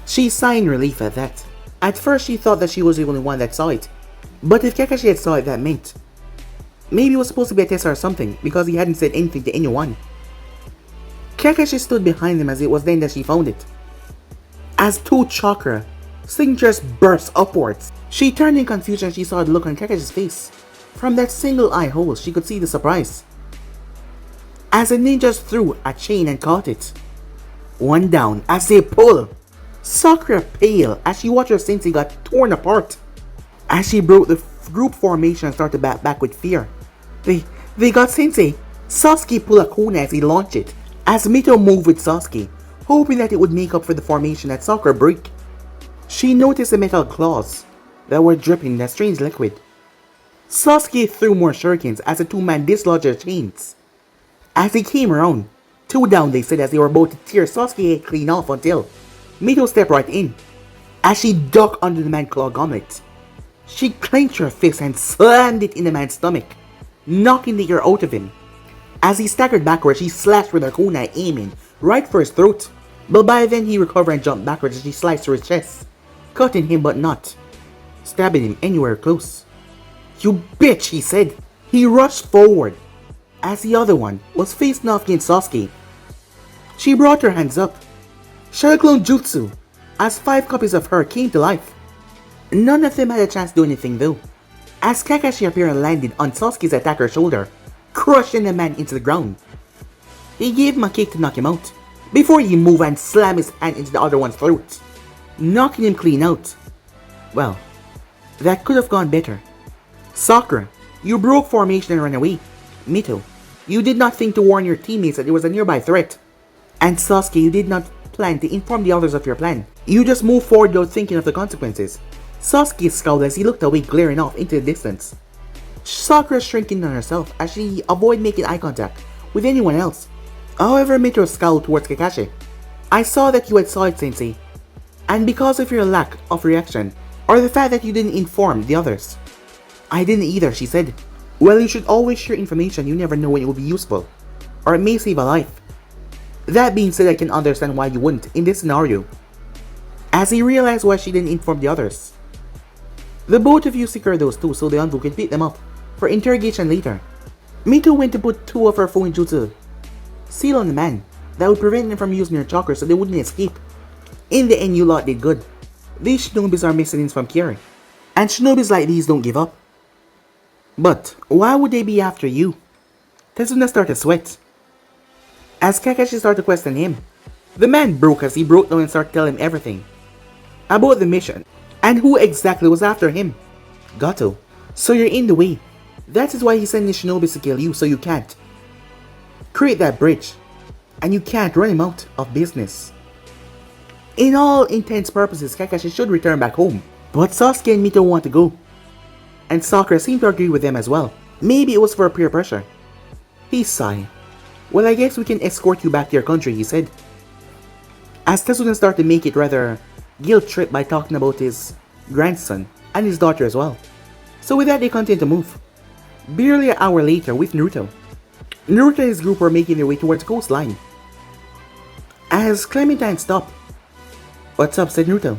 [SPEAKER 1] She sighed in relief at that. At first, she thought that she was the only one that saw it. But if Kakashi had saw it, that meant maybe it was supposed to be a test or something, because he hadn't said anything to anyone. Kakashi stood behind them as it was then that she found it. As two chakra signatures burst upwards, she turned in confusion as she saw the look on Kakashi's face. From that single eye hole, she could see the surprise. As the ninjas threw a chain and caught it. One down as they pull. Sakura pale as she watched her sensei got torn apart. As she broke the group formation and started back with fear. They got sensei. Sasuke pulled a kunai as he launched it. As Mito moved with Sasuke, hoping that it would make up for the formation that Sakura broke. She noticed the metal claws that were dripping that strange liquid. Sasuke threw more shurikens as the two men dislodged their chains. As they came around, two down they said as they were about to tear Sasuke head clean off until Mito stepped right in. As she ducked under the man's claw gauntlet, she clenched her fist and slammed it in the man's stomach, knocking the air out of him. As he staggered backwards, she slashed with her kunai, aiming right for his throat. But by then he recovered and jumped backwards as she sliced through his chest, cutting him but not stabbing him anywhere close. You bitch, he said. He rushed forward as the other one was facing off against Sasuke. She brought her hands up. Shadow Clone Jutsu, as 5 copies of her came to life. None of them had a chance to do anything though, as Kakashi appeared and landed on Sasuke's attacker's shoulder, crushing the man into the ground. He gave him a kick to knock him out, before he moved and slammed his hand into the other one's throat, knocking him clean out. Well, that could have gone better. Sakura, you broke formation and ran away. Mito, you did not think to warn your teammates that there was a nearby threat. And Sasuke, you did not plan to inform the others of your plan. You just moved forward without thinking of the consequences. Sasuke scowled as he looked away, glaring off into the distance. Sakura shrinking on herself as she avoided making eye contact with anyone else. However, Mito scowled towards Kakashi. I saw that you had saw it, Sensei, and because of your lack of reaction, or the fact that you didn't inform the others. I didn't either, she said. Well, you should always share information, you never know when it will be useful, or it may save a life. That being said, I can understand why you wouldn't in this scenario. As he realized why she didn't inform the others. The both of you secure those two so the envoy can pick them up for interrogation later. Mito went to put 2 of her Fuinjutsu seal on the man that would prevent them from using their chakra so they wouldn't escape. In the end, you lot did good. These shinobis are missing from Kiri, and shinobis like these don't give up. But why would they be after you? Tetsuna started to sweat. As Kakashi started to question him, the man broke as he broke down and started telling him everything about the mission and who exactly was after him. Gato, so you're in the way. That is why he sent the shinobis to kill you, so you can't create that bridge. and you can't run him out of business. In all intents purposes, Kakashi should return back home, but Sasuke and Mito want to go, and Sakura seemed to agree with them as well. Maybe it was for peer pressure. He sighed. Well, I guess we can escort you back to your country, he said. As Tazuna started to make it rather guilt-tripped by talking about his grandson and his daughter as well. So with that, they continued to move. Barely an hour later with Naruto. Naruto and his group were making their way towards the coastline. As Clementine stopped. "What's up?" said Naruto.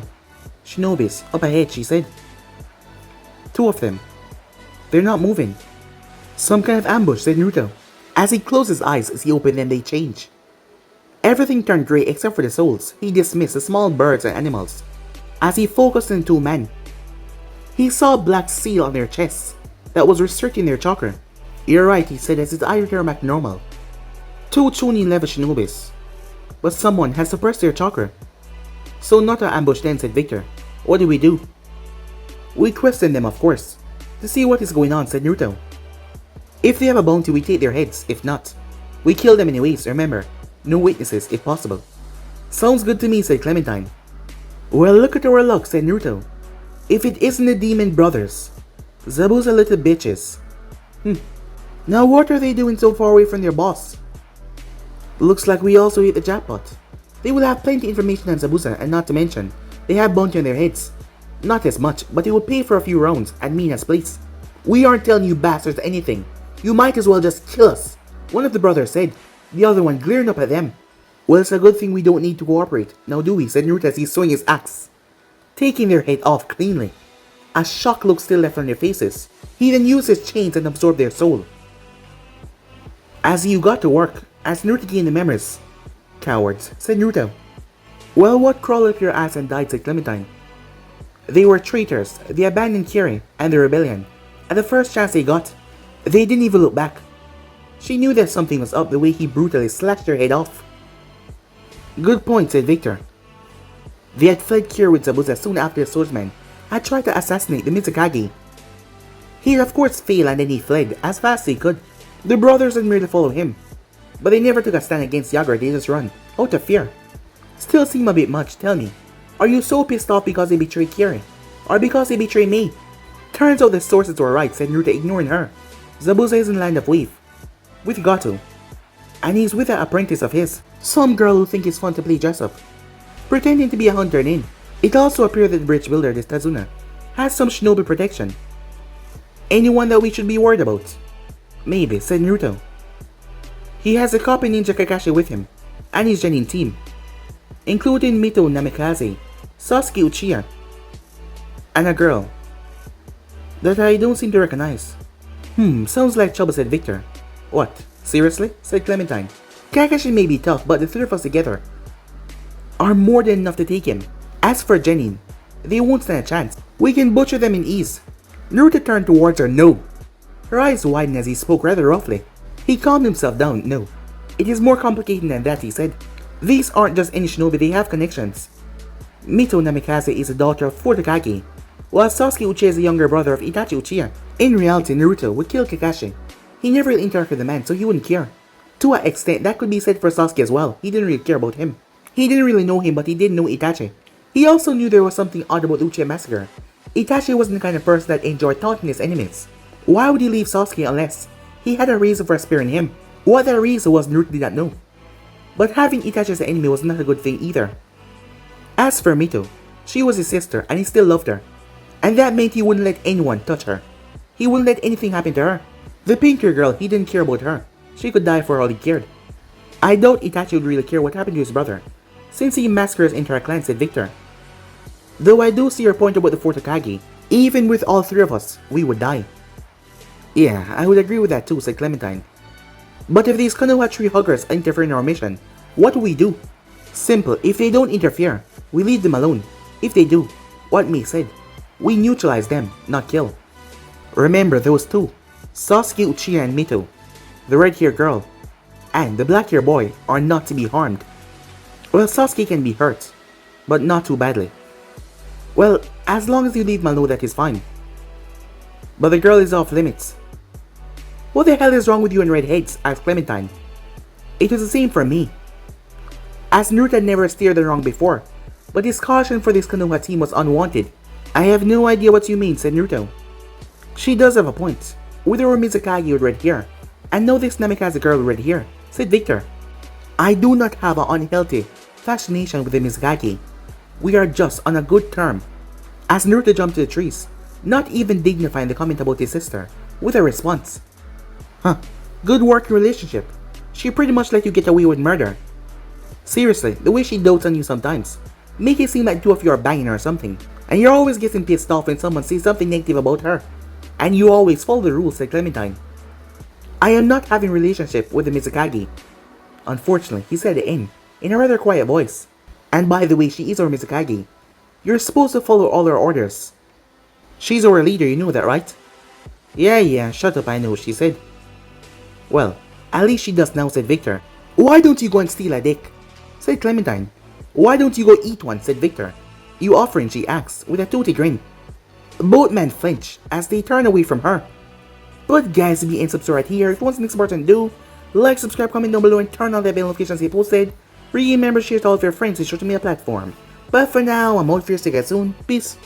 [SPEAKER 1] "Shinobis, up ahead," she said. "Two of them. They're not moving." "Some kind of ambush," said Naruto. As he closed his eyes, as he opened them, they changed. Everything turned grey except for the souls. He dismissed the small birds and animals. As he focused on two men, he saw a black seal on their chests that was restricting their chakra. "You're right," he said as his eye returned back to normal. Two Chunin level Shinobis. But someone has suppressed their chakra. "So not an ambush then," said Victor. "What do we do?" "We question them, of course, to see what is going on," said Naruto. "If they have a bounty, we take their heads. If not, we kill them anyways. Remember, no witnesses if possible." "Sounds good to me," said Clementine. "Well, look at our luck," said Naruto. "If it isn't the demon brothers. Zabuza little bitches. Now what are they doing so far away from their boss?" "Looks like we also hit the jackpot. They will have plenty information on Zabuza, and not to mention, they have bounty on their heads. Not as much, but it will pay for a few rounds at Mina's place. We aren't telling you bastards anything. You might as well just kill us," one of the brothers said, the other one glaring up at them. "Well, it's a good thing we don't need to cooperate, now do we?" said Naruto as he swung his axe, taking their head off cleanly. A shocked look still left on their faces. He then used his chains and absorbed their soul. As you got to work, as Naruto gained the memories. "Cowards," said Naruto. "Well, what crawled up your ass and died?" said Clementine. "They were traitors, the abandoned Kiri, and the rebellion. At the first chance they got, they didn't even look back." She knew that something was up the way he brutally slashed their head off. "Good point," said Victor. They had fled Kiri with Zabuza soon after the swordsman had tried to assassinate the Mizukage. He had of course failed and then he fled as fast as he could. The brothers admired to follow him, but they never took a stand against Yagura. They just run, out of fear. "Still seem a bit much, tell me. Are you so pissed off because they betrayed Kiri? Or because they betrayed me?" "Turns out the sources were right," said Naruto, ignoring her. "Zabuza is in Land of Wave with Gato, and he's with an apprentice of his, some girl who thinks it's fun to play dress up, pretending to be a hunter in. It also appears that the bridge builder, this Tazuna, has some shinobi protection. Anyone that we should be worried about?" "Maybe," said Naruto. "He has a copy ninja Kakashi with him, and his genin team, including Mito Namikaze, Sasuke Uchiha, and a girl that I don't seem to recognize." Sounds like trouble," said Victor. "What? Seriously?" said Clementine. "Kakashi may be tough, but the three of us together are more than enough to take him. As for genin, they won't stand a chance. We can butcher them in ease." Naruto turned towards her. "No." Her eyes widened as he spoke rather roughly. He calmed himself down. "No. It is more complicated than that," he said. "These aren't just any shinobi, they have connections. Mito Namikaze is the daughter of fourth Hokage, while Sasuke Uchiha is the younger brother of Itachi Uchiha. In reality, Naruto would kill Kakashi. He never really interacted with the man, so he wouldn't care. To an extent, that could be said for Sasuke as well. He didn't really care about him. He didn't really know him, but he did know Itachi. He also knew there was something odd about Uchiha massacre. Itachi wasn't the kind of person that enjoyed taunting his enemies. Why would he leave Sasuke unless he had a reason for sparing him? What that reason was, Naruto did not know. But having Itachi as an enemy was not a good thing either. As for Mito, she was his sister and he still loved her. And that meant he wouldn't let anyone touch her. He wouldn't let anything happen to her. The pink-haired girl, he didn't care about her. She could die for all he cared. I doubt Itachi would really care what happened to his brother, since he massacres entire clan, said Victor. Though I do see your point about the fourth Hokage. Even with all three of us, we would die. Yeah, I would agree with that too, said Clementine. But if these Konoha tree huggers interfere in our mission, what do we do? Simple, if they don't interfere, we leave them alone. If they do, what Mei said, we neutralize them, not kill. Remember those two, Sasuke Uchiha and Mito, the red-haired girl, and the black-haired boy are not to be harmed. Well, Sasuke can be hurt, but not too badly. Well, as long as you leave Mal know that is fine. But the girl is off limits. What the hell is wrong with you and redheads? Asked Clementine. It was the same for me. as Naruto had never steered her wrong before, but his caution for this Konoha team was unwanted. I have no idea what you mean, said Naruto. She does have a point. With her Mizukage with red hair, and know this Namikaze girl with red hair, said Victor. I do not have an unhealthy fascination with the Mizukage. We are just on a good term. As Naruto jumped to the trees, not even dignifying the comment about his sister, with a response. Huh, good working relationship. She pretty much let you get away with murder. Seriously, the way she dotes on you sometimes, make it seem like two of you are banging or something, and you're always getting pissed off when someone says something negative about her, and you always follow the rules, said Clementine. I am not having a relationship with the Mizukage. Unfortunately, he said it in a rather quiet voice. And by the way, she is our Mizukage. You're supposed to follow all her orders. She's our leader, you know that, right? Yeah, shut up, I know, she said. Well, at least she does now, said Victor. Why don't you go and steal a dick? Said Clementine. Why don't you go eat one, said Victor. You offering, she asked, with a toothy grin. Both men flinch as they turn away from her. But guys, be in subscribe right here. If you want something important to do, like, subscribe, comment down below, and turn on the bell notifications to be posted. Remember, share to all of your friends and social media platform. But for now, I'm out for you. See you guys soon. Peace.